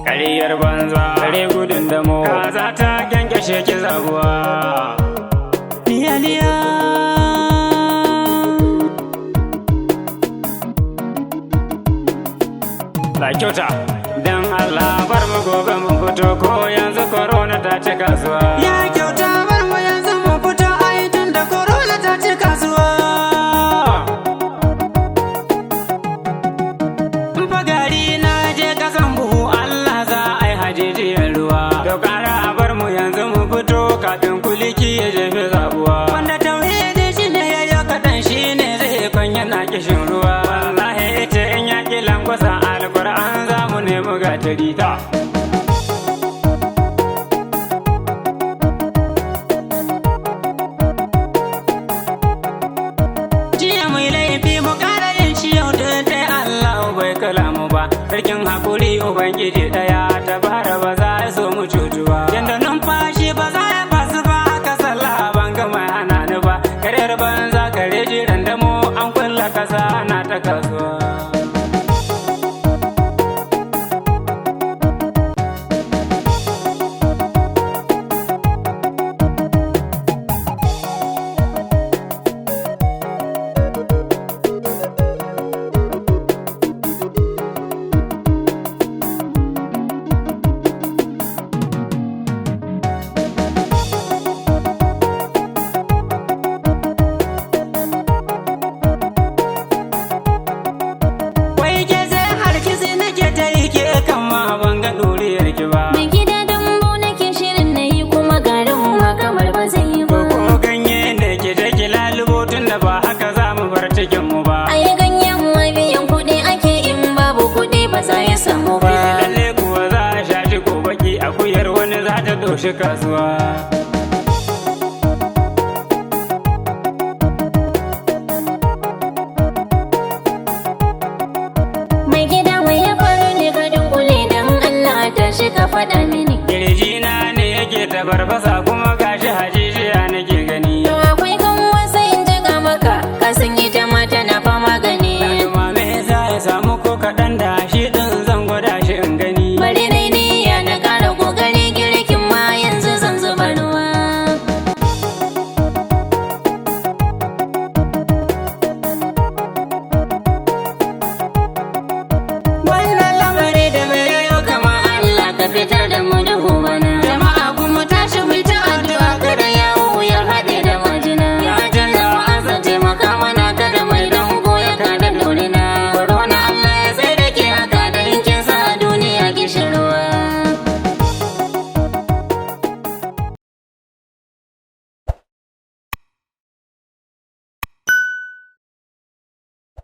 Kariyar banza, kare gudun damo, kaza ta kyankyashe ki zabuwa. Liya la kyauta, dan Allah bar mu gobe mu fito ko yanzu corona ta ci kasuwa. Ya kyauta bar mu yanzu mu fito ai tun da corona ta ci kasuwa. Fagari na je kasan buhu Allah za a yi hajijiyar ruwa. To kara a bar mu yanzu mu fito kafin kuliki ya jefe zabuwa. Wanda tauhidi shi ne ya yi kaɗan shi ne zai Kwanya na kishin ruwa. Wallahi ita in yaƙi lankwasa alkur'an za mu nemi gatari ta. jiya mai laifi mu ƙara yin shi yau da dai Allah Bai kala mu ba, sarkin haƙuri Ubangiji ɗaya ta bara ba za a so mu cutu ba. yanda numfashi ba za ya basu ba Haka sallah ban gama hana ni ba, karyar banza kare jiran damo an kulla kasa ana ta kasuwa. wai ke sai harkisi nake ta yi ke kan ma Ban ga ɗuriyar ki ba. Mai gida dambu nake shirin na yi kuma garin ma kamar ba zai yi ba. Ko ganye da ke da ki lalubo tun da ba haka za mu bar cikin mu ba. A yi ganyen ma biyan kuɗi ake in babu kuɗi ba za ya samu ba. Lalle kuwa za a sha shi ko baki akuyar wani za ta doshi kasuwa.